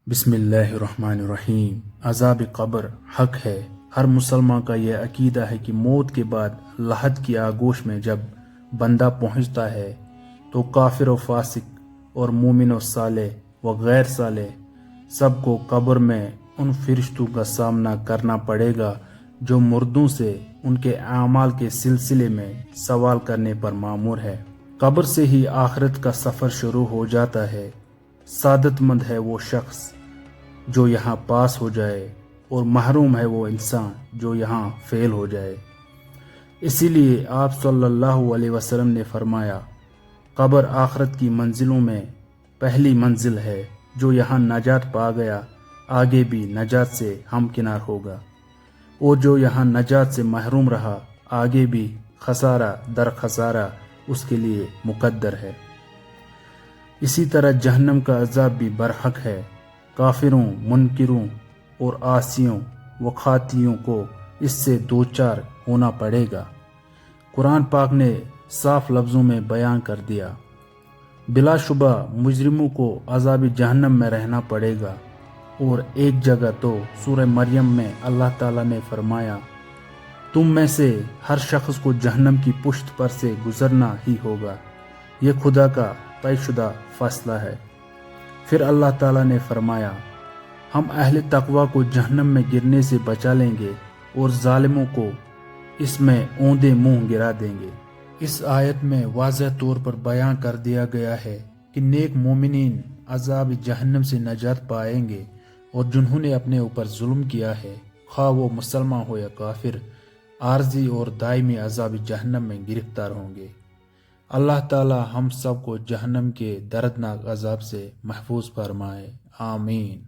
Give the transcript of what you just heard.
بسم اللہ الرحمن الرحیم۔ عذاب قبر حق ہے۔ ہر مسلمان کا یہ عقیدہ ہے کہ موت کے بعد لحد کی آغوش میں جب بندہ پہنچتا ہے تو کافر و فاسق اور مومن و صالح و غیر صالح سب کو قبر میں ان فرشتوں کا سامنا کرنا پڑے گا جو مردوں سے ان کے اعمال کے سلسلے میں سوال کرنے پر مامور ہے۔ قبر سے ہی آخرت کا سفر شروع ہو جاتا ہے۔ سعادت مند ہے وہ شخص جو یہاں پاس ہو جائے اور محروم ہے وہ انسان جو یہاں فیل ہو جائے۔ اسی لیے آپ صلی اللہ علیہ وسلم نے فرمایا، قبر آخرت کی منزلوں میں پہلی منزل ہے۔ جو یہاں نجات پا گیا آگے بھی نجات سے ہمکنار ہوگا، اور جو یہاں نجات سے محروم رہا آگے بھی خسارہ در خسارہ اس کے لیے مقدر ہے۔ اسی طرح جہنم کا عذاب بھی برحق ہے۔ کافروں، منکروں اور عاصیوں و خاطیوں کو اس سے دوچار ہونا پڑے گا۔ قرآن پاک نے صاف لفظوں میں بیان کر دیا، بلا شبہ مجرموں کو عذاب جہنم میں رہنا پڑے گا۔ اور ایک جگہ تو سورہ مریم میں اللہ تعالیٰ نے فرمایا، تم میں سے ہر شخص کو جہنم کی پشت پر سے گزرنا ہی ہوگا، یہ خدا کا طے شدہ فیصلہ ہے۔ پھر اللہ تعالیٰ نے فرمایا، ہم اہل تقوی کو جہنم میں گرنے سے بچا لیں گے اور ظالموں کو اس میں اوندے منہ گرا دیں گے۔ اس آیت میں واضح طور پر بیان کر دیا گیا ہے کہ نیک مومنین عذاب جہنم سے نجات پائیں گے، اور جنہوں نے اپنے اوپر ظلم کیا ہے، خواہ وہ مسلمان ہو یا کافر، عارضی اور دائمی عذاب جہنم میں گرفتار ہوں گے۔ اللہ تعالی ہم سب کو جہنم کے دردناک عذاب سے محفوظ فرمائے، آمین۔